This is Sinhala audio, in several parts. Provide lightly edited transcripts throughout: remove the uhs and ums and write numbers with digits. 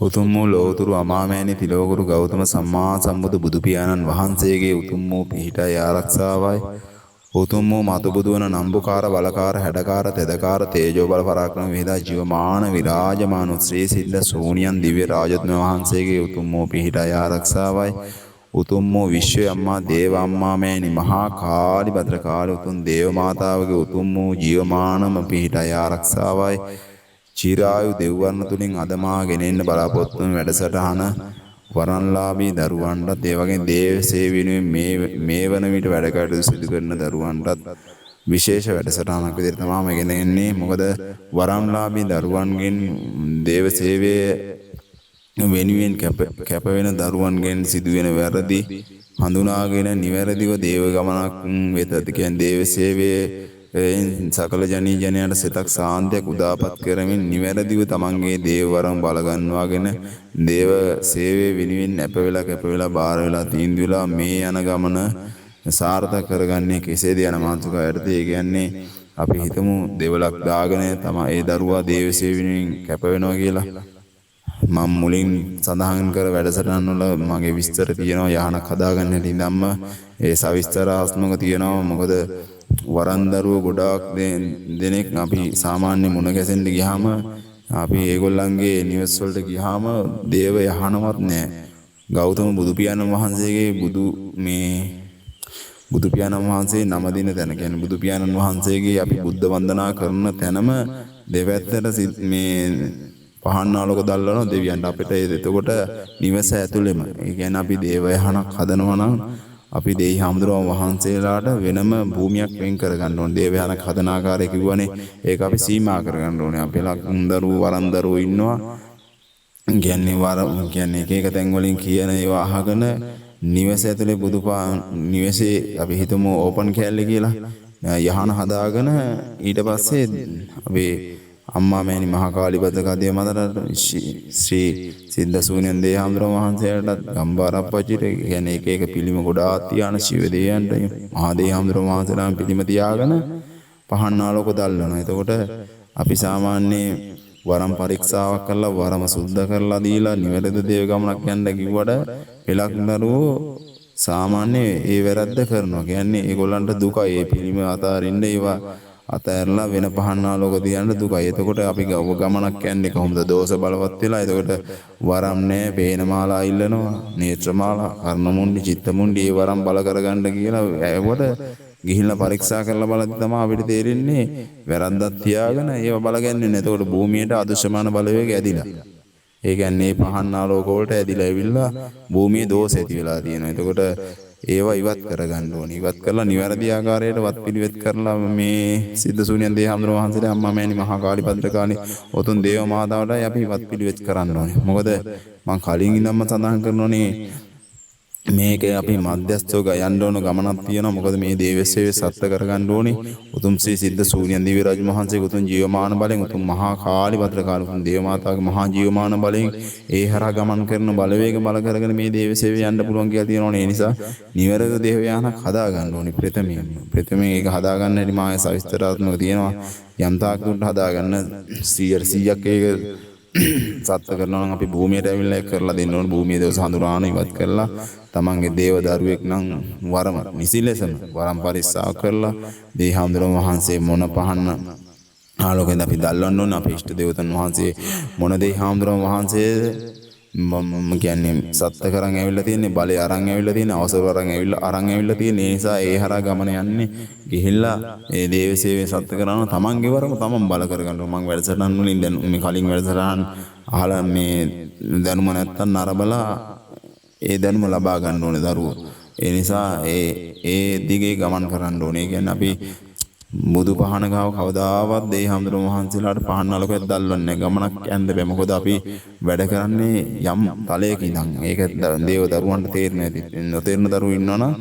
උතුම් වූ ලෝතුරු අමාමෑණි තිලෝගුරු ගෞතම සම්මා සම්බුදු බුදු පියාණන් වහන්සේගේ උතුම් වූ පිහිටයි ආරක්ෂාවයි උතුම් වූ මතුබුදු වන නම්බුකාර බලකාර හැඩකාර තෙදකාර තේජෝ බල පරාක්‍රම වේදා ජීවමාන විරාජමාන ශ්‍රී සිද්ධ සෝනියන් දිව්‍ය රාජතුම වහන්සේගේ උතුම් වූ පිහිටයි ආරක්ෂාවයි උතුම් වූ විශ්ව අම්මා දේව අම්මා මෑණි මහා කාලි භද්‍ර කාලි උතුම් දේව මාතාවගේ උතුම් වූ ජීවමානම පිහිටයි ආරක්ෂාවයි චිරායු දෙව්වර්ණ තුලින් අදමාගෙන එන්න බලාපොරොත්තු වන වැඩසටහන වරන්ලාභී දරුවන්ටත් ඒ වගේ දේව සේවීනුවේ මේ වන විට වැඩ කටයුතු සිදු කරන දරුවන්ටත් විශේෂ වැඩසටහනක් විදිහට තමයි මේ ගෙන එන්නේ. මොකද වරන්ලාභී දරුවන්ගෙන් දේව සේවයේ වෙනුවෙන් කැප වෙන දරුවන්ගෙන් සිදුවෙන වැරදි හඳුනාගෙන නිවැරදිව දේව ගමනක් වෙත කියන්නේ දේව සේවයේ සකල ජනී ජනයාට සිතක් සාන්තියක් උදාපත් කරමින් නිවැරදිව තමන්ගේ දේව වරම් බලගන්වාගෙන දේව සේවයේ වෙනුවෙන් කැප වෙලා බාර වෙලා තීන්දුව වෙලා මේ යන ගමන සාර්ථක කරගන්නේ කෙසේද යන මාතෘකාවට ඒ කියන්නේ අපි හිතමු දෙවලක් දාගෙන තමයි ඒ දරුවා දේව සේවයෙන් කැප වෙනවා කියලා. මම මුලින් සඳහන් කර වැඩසටහන් වල මගේ විස්තර තියෙනවා යහනක් හදාගන්න හැටි ඉඳන්ම ඒ සවිස්තරාත්මක තියෙනවා. මොකද වරන් දරුවෝ ගොඩාක් දෙනෙක් අපි සාමාන්‍ය මුණ ගැසෙන්න ගියාම අපි ඒගොල්ලන්ගේ නිවෙස් වලට ගියාම දේව යහනවත් නැහැ. ගෞතම බුදු පියාණන් වහන්සේගේ බුදු පියාණන් වහන්සේ නම දින තැන කියන්නේ බුදු පියාණන් වහන්සේගේ අපි බුද්ධ වන්දනා කරන තැනම දෙවැත්තට මේ පහන් ආලෝක දැල්වනවා දෙවියන්ට අපිට. එතකොට නිවස ඇතුළෙම ඒ කියන්නේ අපි දේව යහනක් හදනවා නම් අපි දෙහි හාමුදුරුවෝ වහන්සේලාට වෙනම භූමියක් වෙන් කරගන්න ඕනේ. දේව යහනක් හදන ආකාරය කිව්වනේ ඒක අපි සීමා කරගන්න ඕනේ. අපි ලක්දරුවෝ වරන් දරුවෝ ඉන්නවා. කියන්නේ එක තැන් වලින් කියන ඒවා අහගෙන නිවස ඇතුලේ නිවසේ අපි හිතමු ඕපන් කැලේ කියලා යහන හදාගෙන ඊට පස්සේ අපි අම්මා මෑණි මහා කාලිපද කදිය මතට ශ්‍රී සිද්ධ සූනියන් දේ හාමුදුරුවෝ වහන්සේලාට ගම්බාරප්පච්චිට කියන්නේ එක පිළිම ගොඩාක් තියාන ශිව දෙවියන්ට මහා දේ හාමුදුරුවෝ වහන්සේලාම පිළිම තියාගෙන පහන් ආලෝක දැල්වනවා. එතකොට අපි සාමාන්‍ය වරම් පරීක්ෂාවක් කරලා වරම සුද්ධ කරලා දීලා නිවැරදි දේව ගමනක් යන්න කිව්වට පෙලක් දරුවෝ සාමාන්‍ය ඒ වැරද්ද කරනවා. කියන්නේ ඒගොල්ලන්ට දුකයි ඒ පිළිම අතාරින්න ඒවා අතෑරලා වෙන පහන් ආලෝක තියන්න දුකයි. එතකොට අපි ගමනක් යන්නේ කොහොමද? දෝෂ බලවත් වෙලා. එතකොට වරම් නැහැ, පේන මාලා ඉල්ලනවා, නේත්‍ර මාලා, කර්ණ මුණ්ඩි, චිත්ත මුණ්ඩි ඒ වරම් බල කරගන්න කියලා ඒවට ගිහිල්ලා පරීක්ෂා කරලා බලද්දි තමයි අපිට තේරෙන්නේ වැරද්දක් තියාගෙන ඒව බලගන්නේ. එතකොට භූමියට අදෘශ්‍යමාන බලවේගය ඇදිලා. ඒ කියන්නේ පහන් ආලෝක වලට ඇදිලා ඇවිල්ලා භූමියේ දෝෂ ඇති වෙලා තියෙනවා. එතකොට ඒවා ඉවත් කරගන්න ඕනේ. ඉවත් කරලා නිවැරදි ආකාරයට වත් පිළිවෙත් කරලා මේ සිද්ධ සූනියන් දේ හාමුදුරුවෝ වහන්සේලා අම්මා මෑණි මහා කාලි භද්‍රකාලි ඔතුන් දේව මාතාවටයි අපි වත් පිළිවෙත් කරන්න ඕනේ. මොකද මම කලින් ඉඳන්ම සඳහන් කරනෝනේ මේක අපි මධ්‍යස්ථව යන්න ඕන ගමනක් තියෙනවා. මොකද මේ දේවසේවයේ සත්‍ය කරගන්න ඕනේ. උතුම් ශ්‍රී සිද්ධ සූනියන් දිව්‍ය රාජ මහන්සියගේ උතුම් ජීවමාන බලෙන් උතුම් මහා කාලි භද්‍රකාලි උතුම් දේව මාතාවගේ මහා ජීවමාන බලෙන් ඒ හරහා ගමන් කරන බලවේග බල කරගෙන මේ දේවසේවයේ යන්න පුළුවන් කියලා තියෙනවනේ. ඒ නිසා නිවැරදි දේව යානක් හදා ගන්න ඕනේ ප්‍රථමයෙන් ඒක හදා ගන්න හැටි මාය සවිස්තරාත්මක තියෙනවා. යම් තාක් දුරට හදා ගන්න 100ක් ඒක සත්‍ය කරනවා නම් අපි භූමියට ඇවිල්ලා ඒක කරලා දෙන්න ඕනේ. භූමියේ දවස හඳුනාන ඉවත් කරලා තමන්ගේ දේව දරුවෙක් නම් වරම නිසි ලෙසම වරම් පරිස්සාව කරලා දේ හාමුදුරුවෝ වහන්සේ මොන පහන්න ආලෝකයෙන් අපි දැල්වන්න ඕනේ. අපේ ඉෂ්ට දේවතන් වහන්සේ මොන දේ හාමුදුරුවෝ වහන්සේ මම කියන්නේ සත්‍ය කරන් ඇවිල්ලා තියෙන්නේ, බලය අරන් ඇවිල්ලා තියෙන්නේ, අවසර අරන් ඇවිල්ලා තියෙන්නේ. ඒ නිසා ඒ හරහා ගමන යන්නේ ගිහිල්ලා ඒ දේව සේවයේ සත්‍ය කරනවා. තමන්ගේ වරම තමන් බල කරගන්න ඕනේ. මම වැඩසටහන් වලින් දැන් මේ කලින් වැඩසටහන් අහලා මේ දැනුම නැත්තම් නරබලා ඒ දැනුම ලබා ගන්න ඕනේ දරුවෝ. ඒ නිසා ඒ දිගේ ගමන් කරන්න ඕනේ. ඒ කියන්නේ අපි බුදු පහන ගාව කවදාවත් දේ හාමුදුරුවෝ වහන්සේලාට පහන් අලකයක් දැල්වන්නේ ගමනක් යන්න බෑ. මොකද අපි වැඩ කරන්නේ යම් තලයක ඉඳන්. ඒක දේව දරුවන්ට තේරෙන්නේ නැති. නොතේරෙන දරුවෝ ඉන්නවනම්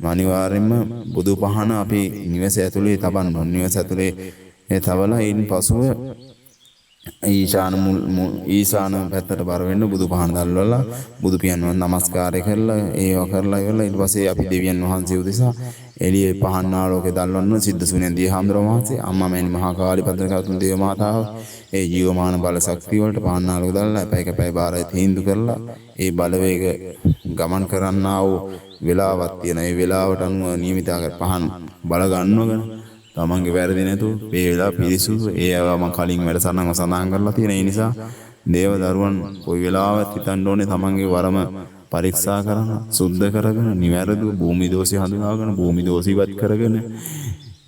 අනිවාර්යයෙන්ම බුදු පහන අපි නිවස ඇතුලේ තබන්න ඕනේ. නිවස ඇතුලේ ඒ තවලා ඊන් පසුව ඊශාන පැත්තට බර වෙන්න බුදු පහන දැල්වලා බුදු පියාණන් නමස්කාරය කරලා ඒව කරලා ඉවරලා ඊට පස්සේ අපි දෙවියන් වහන්සේ උදෙසා එළියේ පහන් ආලෝකේ දල්වන්න සිද්ධ සුනේන්දී හාමුදුරුවෝ වහන්සේ අම්මා මෑණි මහා කාලීපද්‍රකාතුන් දේව මාතාව ඒ ජීවමාන බල ශක්තිය වලට පහන් ආලෝක දාලා පැයක පැය බාරයි තීන්දුව කරලා ඒ බලවේග ගමන් කරන්නා වූ වෙලාවක් තියෙන ඒ වෙලාවට අනුව නියමිත ආකාර පහන් බල ගන්නවගෙන තමන්ගේ වැරදි නැතුව මේ වෙලාව පිරිසුදු ඒවා මම කලින් වැඩසටහනක සඳහන් කරලා තියෙන ඒ නිසා දේව දරුවන් කොයි වෙලාවත් හිතන්න ඕනේ තමන්ගේ වරම පරීක්ෂා කරන සුද්ධ කරගෙන නිවැරදිව භූමි දෝෂය හඳුනාගෙන භූමි දෝෂ ඉවත් කරගෙන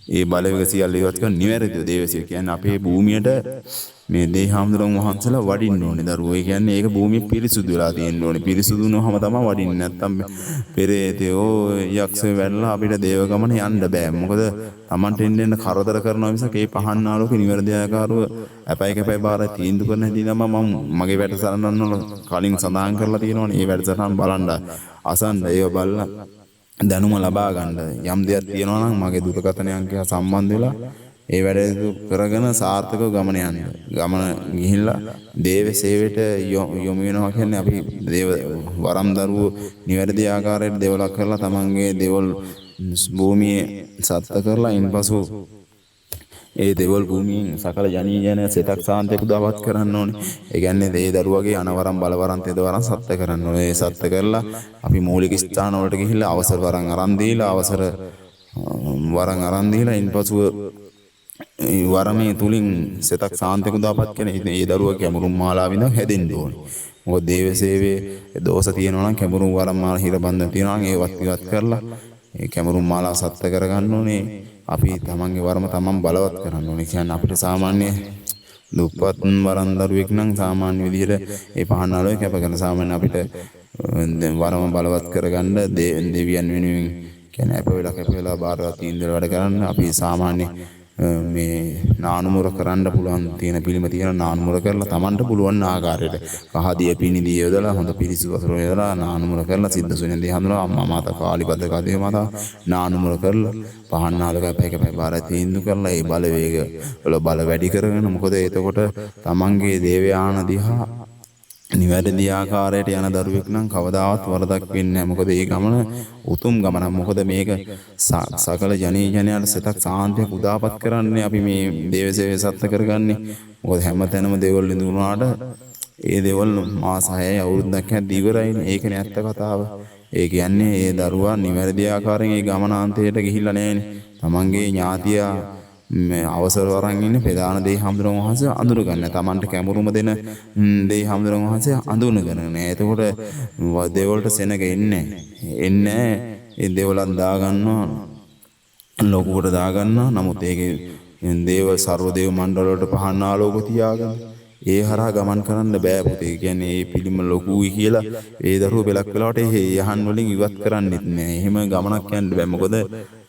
ඒ බලවේග සියල්ල ඉවත් කරන නිවැරදිව දේවසිය කියන්නේ අපේ භූමියට මේ දේහාම්දුරන් වහන්සේලා වඩින්න ඕනේ දරුවෝ. ඒ කියන්නේ ඒක භූමිය පිරිසුදු වෙලා තියෙන්න ඕනේ. පිරිසුදු වුණාම තමයි වඩින්නේ. නැත්තම් පෙරේතයෝ යක්ෂයෝ වැඩලා අපිට දේව ගමන යන්න බෑ. මොකද Tamanට එන්න කරදර කරනවා මිසක් ඒ පහන් ආලෝකේ නිවැරදි ආකාරව අපයි කැපයි බාරයි තීන්දුව කරන හැටි තමයි මම මගේ වැඩසටහන වල කලින් සඳහන් කරලා තියෙනවානේ. මේ වැඩසටහන බලන්න අසන්න ඒව බලලා දැනුම ලබා ගන්න. යම් දෙයක් තියෙනවා නම් මගේ දුරකථන අංකය සම්බන්ධ වෙලා ඒ වැඩ කරගෙන සාර්ථකව ගමන යන්න. ගමන ගිහිල්ලා දේව සේවයට යොමු වෙනවා කියන්නේ අපි දේව වරම් දරුවෝ නිවැරදි ආකාරයට දේවලක් කරලා තමන්ගේ දේවල් භූමියේ සත්ත්ව කරලා ඉන්පසු ඒ දේවල් භූමියෙන් සකල ජනී ජන සිතක් සාන්තිය පුදාවත් කරන්න ඕනේ. ඒ කියන්නේ ඒ දරුවගේ අනවරම් බලවරම් තෙදවරම් සත්ත්ව කරන්න ඕනේ. ඒ සත්ත්ව කරලා අපි මූලික ස්ථාන වලට ගිහිල්ලා අවසර වරම් අරන් දීලා අවසර වරම් අරන් දීලා ඉන්පසු වරමේ තුලින් සිතක් සාන්තිය පුදාවත් කරන ඒ දරුවා කැමුරුම් මාලාවින්ද හැදෙන්න ඕනේ. මොකද දේව සේවයේ දෝෂ තියෙනවා නම් කැමුරුම් වරම් මාලා හිර බන්ධන තියෙනවා නම් ඒවත් ඉවත් කරලා ඒ කැමුරුම් මාලා සත්ත්ව කරගන්න ඕනේ. අපි තමන්ගේ වරම තමන් බලවත් කරන්න ඕනේ. කියන්නේ අපිට සාමාන්‍ය දුප්පත් වරන් දරුවෙක් නම් සාමාන්‍ය විදිහට ඒ පහන් ආලෝකය කැප කරන සාමාන්‍ය අපිට වරම බලවත් කරගන්න දෙවියන් වෙනුවෙන් කියන්නේ අප වෙලා බාරවත් තීන්දුව වැඩ කරන්න අපි සාමාන්‍ය මේ නානුමුර කරන්න පුළුවන් තියෙන පිළිම තියෙන නානුමුර කරලා තමන්ට පුළුවන් ආකාරයට කහදිය පිනිදිය යොදලා හොඳ පිරිසිදු වතුර යොදලා නානුමුර කරලා සිද්ධ සුනේන්දී හඳුනනවා අම්මා මාතා කාලීපද්‍රකා දේව මාතා නානුමුර කරලා පහන් ආලෝකය පැයක පැය බාරයි තීන්දුව කරලා ඒ බලවේග වල බල වැඩි කරගෙන මොකද එතකොට තමන්ගේ දේවයාන දිහා නිවැරදි ආකාරයට යන දරුවෙක් නම් කවදාවත් වරදක් වෙන්නේ නැහැ. මොකද මේ ගමන උතුම් ගමනක්. මොකද මේක සකල ජනී ජනයාට සිතක් සාන්තියක් උදාපත් කරන්නේ අපි මේ දේව සේවය සත්‍ය කරගන්නේ. මොකද හැමතැනම දේවල් ඉඳුනාට ඒ දේවල් මාස 6යි අවුරුද්දක් යද්දී ඉවරයිනේ. ඒකනේ ඇත්ත කතාව. ඒ කියන්නේ ඒ දරුවා නිවැරදි ආකාරයෙන් ඒ ගමනාන්තයට ගිහිල්ලා නැහැනේ. තමන්ගේ ඥාතියා අවසර වරන් ඉන්නේ ප්‍රධාන දේහාම්දුරන් වහන්සේ අඳුර ගන්න. තමන්ට කැමුරුම දෙන දේහාම්දුරන් වහන්සේ අඳුනගෙන නෑ. එතකොට දේවල්ට සෙනග එන්නේ ඒ දේවලන් දාගන්නවා ලොකුවට දාගන්නවා. නමුත් ඒකේ දේව සර්ව දේව මණ්ඩල වලට පහන් ආලෝක තියාගෙන ඒ හරහා ගමන් කරන්න බෑ පුතේ. කියන්නේ මේ පිළිම ලොකුයි කියලා ඒ දරුවෝ බෙලක් වෙලාවට ඒ යහන් වලින් ඉවත් කරන්නෙත් නෑ. එහෙම ගමනක් යන්න බෑ. මොකද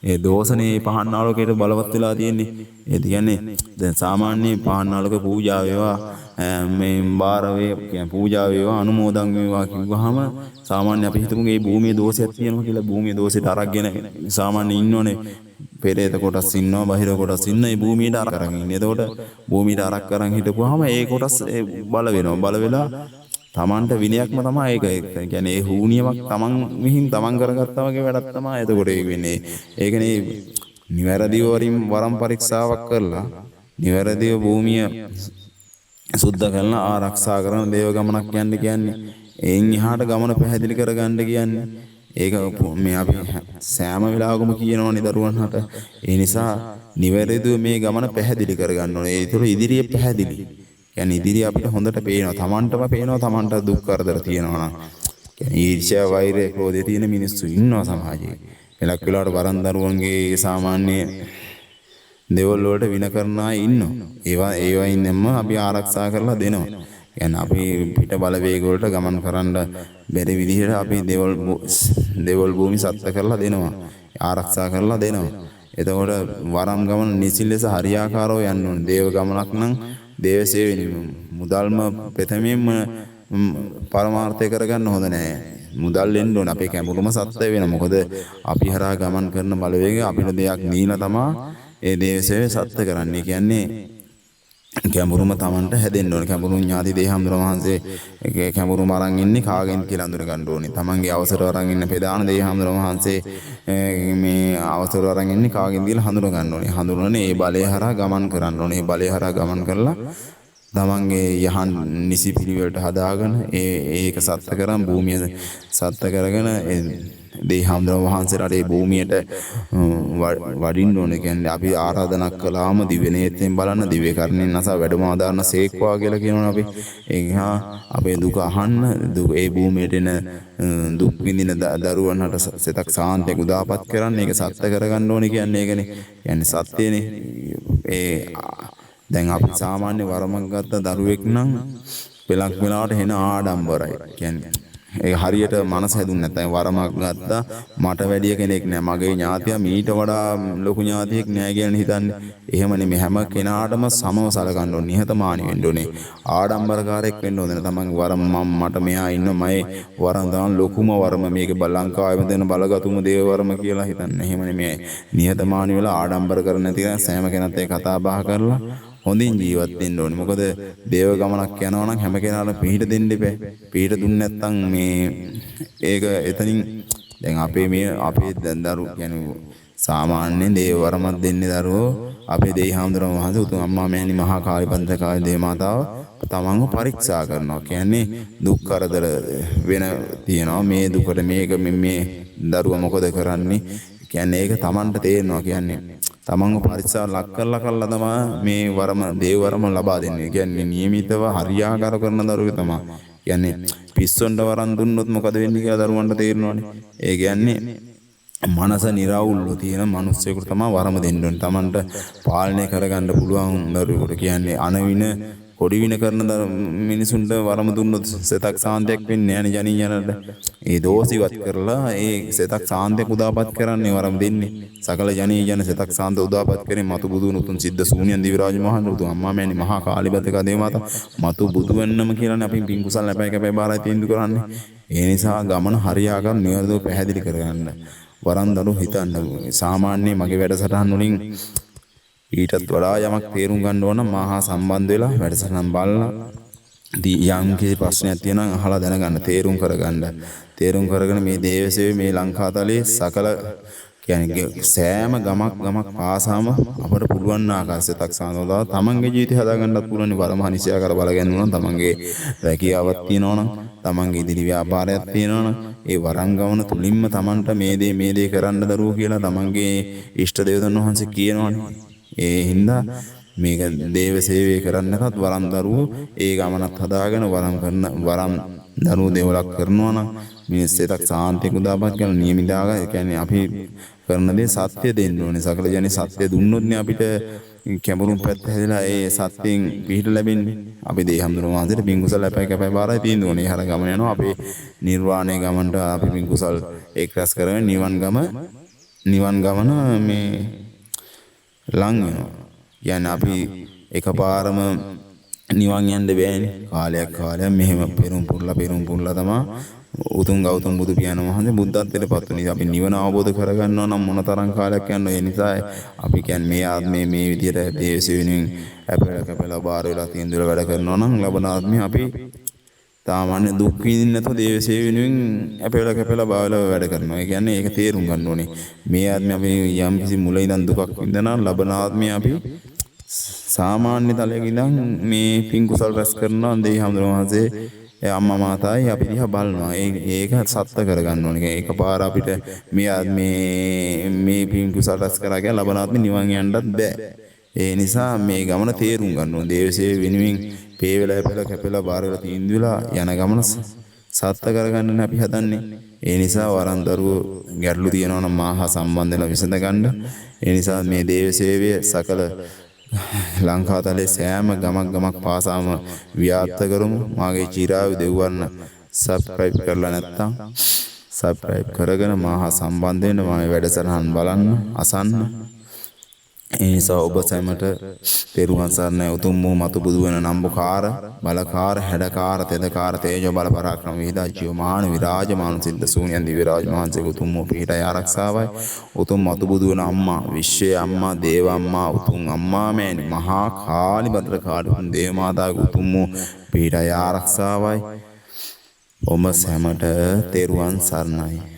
ඒ දෝෂනේ පහන් ආලෝකයට බලවත් වෙලා තියෙන්නේ. ඒ කියන්නේ දැන් සාමාන්‍ය පහන් ආලෝක පූජා වේවා මේ බාර වේ කියන්නේ පූජා වේවා අනුමෝදන් වේවා කිව්වහම සාමාන්‍ය අපි හිතමු මේ භූමියේ දෝෂයක් තියෙනවා කියලා. භූමියේ දෝෂෙට අරගෙන සාමාන්‍ය ඉන්නෝනේ පෙරේත කොටස් ඉන්නවා බහිර කොටස් ඉන්න ඒ භූමියට අරක් කරන් ඉන්නේ. එතකොට භූමියට අරක් කරන් හිටපුවාම ඒ කොටස් බල වෙනවා. බල වෙලා තමන්ට විනයක්ම තමයි ඒක. ඒ කියන්නේ ඒ හූනියමක් තමන් විහිං තමන් කරගත්තා වගේ වැඩක් තමයි එතකොට ඒක වෙන්නේ. ඒකනේ නිවැරදිව වරම් පරීක්ෂාවක් කරලා නිවැරදිව භූමිය සුද්ධ කරලා ආරක්ෂා කරන දේව ගමනක් යන්න කියන්නේ. එයින් එහාට ගමන පැහැදිලි කරගන්න කියන්නේ. ඒක මේ අපි සෑම වෙලාවකම කියනවනේ දරුවන්ට. ඒ නිසා නිවැරදිව මේ ගමන පැහැදිලි කරගන්න ඕනේ. ඒතර ඉදිරිය පැහැදිලි. කියන්නේ ඉදිරිය අපිට හොඳට පේනවා. තමන්ටම පේනවා තමන්ට දුක් කරදර තියෙනවා නම්. කියන්නේ ඊර්ෂ්‍යා වෛරය ක්‍රෝධය තියෙන මිනිස්සු ඉන්නවා සමාජයේ. මෙලක් වෙලාවට වරන් දරුවන්ගේ සාමාන්‍ය දේවල් වලට වින කරන අය ඉන්නවා. ඒවයින් නැම්ම අපි ආරක්ෂා කරලා දෙනවා. කියන්නේ අපි පිට බලවේග වලට ගමන් කරන්න බැරි විදිහට අපි දේවල් භූමි සත්ත්ව කරලා දෙනවා. ආරක්ෂා කරලා දෙනවා. එතකොට වරම් ගමන නිසිල් ලෙස හරියාකාරව යන්න ඕනේ. දේව ගමනක් නම් දේව සේවය මුදල්ම ප්‍රථමයෙන්ම පරමාර්ථය කරගන්න හොඳ නෑ. මුදල් එන්න ඕනේ. අපේ කැමුරුම සත්ත්ව වෙන. මොකද අපි හරහා ගමන් කරන බලවේගය අපිට දෙයක් දීලා තමා ඒ දේව සේවය සත්ත්ව කරන්නේ. කියන්නේ කැඹුරුම Tamanට හැදෙන්න ඕනේ. කැඹුරු ඥාති දේහම්දුර වහන්සේ කැඹුරුම අරන් ඉන්නේ කාගෙන් කියලා අඳුර ගන්න ඕනේ. Tamanගේ අවසර අරන් ඉන්න පෙදාන දේහම්දුර වහන්සේ මේ අවසර අරන් ඉන්නේ කාගෙන් කියලා හඳුන ගන්න ඕනේ. හඳුනන ඒ බලය හරහා ගමන් කරන්න ඕනේ. ඒ බලය හරහා ගමන් කරලා තමන්ගේ යහන් නිසි පිළිවෙලට හදාගෙන ඒක සත්‍ය කරන් භූමිය සත්‍ය කරගෙන දේහම්දුර වහන්සේලාට ඒ භූමියට වඩින්න ඕනේ. කියන්නේ අපි ආරාධනා කළාම දිව්‍ය නේත්‍රයෙන් බලන්න දිව්‍ය කර්ණෙන් නැස වැඩම ආදාන සේක්වා කියලා කියනවා අපි. ඒහා අපේ දුක අහන්න ඒ භූමියට එන දුක් විඳින දරුවන්ට සිතක් සාන්තියක් උදාපත් කරන්න ඒක සත්‍ය කරගන්න ඕනේ කියන්නේ ඒකනේ. කියන්නේ සත්‍යනේ. දැන් අපි සාමාන්‍ය වරමක් ගත්ත දරුවෙක් නම් පෙලක් වෙලාවට එන ආඩම්බරයි. කියන්නේ ඒක හරියට මනස හැදුන්නේ නැත්නම් වරමක් ගත්තා මට වැඩිය කෙනෙක් නෑ මගේ ඥාතියා මීට වඩා ලොකු ඥාතියෙක් නෑ කියලා හිතන්නේ. එහෙම නෙමෙයි හැම කෙනාටම සමව සලකන්න ඕනේ. නිහතමානී වෙන්න ඕනේ. ආඩම්බරකාරයෙක් වෙන්න ඕනේ. තමන්ගේ වරම මට මෙහා ඉන්න මගේ වරම තමයි ලොකුම වරම මේක ලංකාවේම දෙන බලගතුම දේව වරම කියලා හිතන්නේ. එහෙම නෙමෙයි. නිහතමානී වෙලා ආඩම්බර කරන්නේ නැති කෙනා සෑම කෙනත් ඒ කතා බහ කරලා හොඳින් ජීවත් වෙන්න ඕනේ. මොකද දේව ගමනක් යනවා නම් හැම කෙනාටම පිහිට දෙන්න එපා. පිහිට දුන්නේ නැත්නම් මේ ඒක එතනින් දැන් අපේ දරු කියන්නේ සාමාන්‍යයෙන් දේව වරමක් දෙන්නේ දරුවෝ අපේ දේහාඳුරම වහන්සේ උතුම් අම්මා මෑණි මහා කාර්යපන්තකාවේ දේව මාතාව තමන්ව පරීක්ෂා කරනවා. කියන්නේ දුක් කරදර වෙන තියනවා මේ දුකට මේක මේ දරුවා මොකද කරන්නේ කියන්නේ ඒක තමන්ට තේරෙනවා. කියන්නේ තමන්ව පරීක්ෂා ලක් කරලා තමයි මේ වරම දේව වරම ලබා දෙන්නේ. කියන්නේ නියමිතව හරියාකාර කරන දරුවෙක් තමයි. කියන්නේ පිස්සොන්ට වරන් දුන්නොත් මොකද වෙන්නේ කියලා දරුවන්ට තේරෙනවානේ. ඒ කියන්නේ මනස නිරවුල්ව තියෙන මිනිස්සුෙකුට තමයි වරම දෙන්න ඕනේ. තමන්ට පාලනය කරගන්න පුළුවන් දරුවෙකුට. කියන්නේ අනවින කොඩි වින කරන මිනිසුන්ට වරම දුන්නොත් සිතක් සාන්තියක් වෙන්නේ නැහැ නේ ජනීයනට. ඒ දෝෂිවත් කරලා ඒ සිතක් සාන්තියක් උදාපත් කරන්නේ වරම දෙන්නේ. සකල ජනීයන සිතක් සාන්ත උදාපත් කරේ මතු බුදුන් උතුම් සිද්ධ ශූන්‍යන් දිවිරාජ මහා උතුම් අම්මා මෑණි මහා කාලිබතක දේව මාතා මතු බුදු වෙන්නම කියලානේ අපි පින් කුසල් නැපයි බාරයි තීන්දුව කරන්නේ. ඒ නිසා ගමන හරියාකාර නිවැරදිව පැහැදිලි කරගන්න. වරන් දරුවෝ හිතන්න සාමාන්‍ය මගේ වැඩසටහන් වලින් ඊටත් වඩා යමක් තේරුම් ගන්න ඕන මහා සම්බන්ධ වෙලා වැඩසටහන් බලලා යම් කිසි ප්‍රශ්නයක් තියෙනවා අහලා දැනගන්න තේරුම් කරගෙන මේ දේවසේවය මේ ලංකාතලයේ සකල කියන්නේ සෑම ගමක් පාසාම අපට පුළුවන් ආකාශයක් සානෝදා තමන්ගේ ජීවිතය හදාගන්නත් පුළුවන් වරම හනිසියා කර බලගන්න ඕන. තමන්ගේ රැකියාවක් තියෙනවා නම් තමන්ගේ ඉදිරි ව්‍යාපාරයක් තියෙනවා නම් ඒ වරන් ගමන තුලින්ම තමන්ට මේ දේ කරන්න දරුවෝ කියලා තමන්ගේ ඉෂ්ට දේවතුන් වහන්සේ කියනවනේ. ඒ හින්දා මේක දේව සේවය කරන්න නැතත් වරම් දරුවෝ ඒ ගමනත් හදාගෙන වරම් දරුවෝ දේවලක් කරනවා නම් මිනිස් සිතක් සාන්තියක් උදාපත් කරන නියමිතාව කියන්නේ අපි කරන දේ සත්‍ය දෙන්න ඕනේ. සකල ජනේ සත්‍ය දුන්නොත් නේ අපිට කැඹුරුම් පැත්ත හැදලා ඒ සත්‍යයෙන් පිහිට ලැබෙන්නේ. අපි දේහම්දුර වහන්සේට පින් කුසල අපයි කැපයි බාරයි තියෙන්න ඕනේ. හර ගමන යනවා අපේ නිර්වාණය ගමනට අපි පින් කුසල් එක් රැස් කරගෙන නිවන් ගමන මේ ලං වෙනවා. කියන්නේ අපි එකපාරම නිවන් යන්න බෑනේ. කාලයක් මෙහෙම පෙරම් පුරලා තමයි උතුම් ගෞතම බුදු පියාණන් වහන්සේ බුද්ධත්වයට පත් වෙනවා. අපි නිවන අවබෝධ කරගන්නවා නම් මොන තරම් කාලයක් යනවා. ඒ නිසා අපි කියන්නේ මේ ආත්මේ මේ විදිහට දේශවිනින් අපේලා බාර වෙලා තියෙන දේ වැඩ කරනවා නම් ලබන ආත්මේ අපි සාමාන්‍ය දුක් විඳින්න නැතුව දේවසේ වෙනුවෙන් අපේලා බාවලා වැඩ කරනවා. ඒ කියන්නේ ඒක තේරුම් ගන්න ඕනේ. මේ ආත්මේ අපි යම් කිසි මුල ඉඳන් දුකක් විඳනවා ලබන ආත්මේ අපි සාමාන්‍ය තලයක ඉඳන් මේ පින් කුසල් රැස් කරනවා. දේහම්දුර වහන්සේ අම්මා මාතායි අපි දිහා බලනවා. ඒක සත්‍ය කරගන්න ඕනේ. එකපාර අපිට මේ පින් කුසල් රැස් කරා කියලා ලබන ආත්මේ නිවන් යන්නත් බෑ. ඒ නිසා මේ ගමන තේරුම් ගන්න ඕනේ. දේවසේ වෙනුවෙන් පේවලා කැපෙලා බාර වෙලා තීන්දුවලා යන ගමන සත්‍ය කරගන්න අපි හදන්නේ. ඒ නිසා වරන් දරුවෝ ගැටලු තියෙනවා නම් මාහා සම්බන්ධ වෙලා විසඳ ගන්න. ඒ නිසා මේ දේව සේවය සකල ලංකාතලයේ සෑම ගමක් පාසාම ව්‍යාප්ත කරමු. මාගේ චිරායු දෙව්වන්න සබ්ස්ක්‍රයිබ් කරලා නැත්නම් සබ්ස්ක්‍රයිබ් කරගෙන මාහා සම්බන්ධ වෙන්න. මාගේ වැඩසටහන් බලන්න අසන්න. ඒ නිසා ඔබ සැමට තෙරුවන් සරණයි. උතුම් වූ මතු බුදු වෙන නම්බුකාර බලකාර හැඩකාර තෙදකාර තේජෝ බල පරාක්‍රම විදා ජීවමාන විරාජමාන සිද්ධ ශූන්‍යන් දිව්‍ය රාජ මහන්සේ උතුම් වූ පිහිටයි ආරක්ෂාවයි. උතුම් මතු බුදු වෙන අම්මා විශ්වයේ අම්මා දේව අම්මා උතුම් අම්මා මෑණි මහා කාලි භද්‍ර කාලි දේව මාතාගේ උතුම් වූ පිහිටයි ආරක්ෂාවයි. ඔබ සැමට තෙරුවන් සරණයි.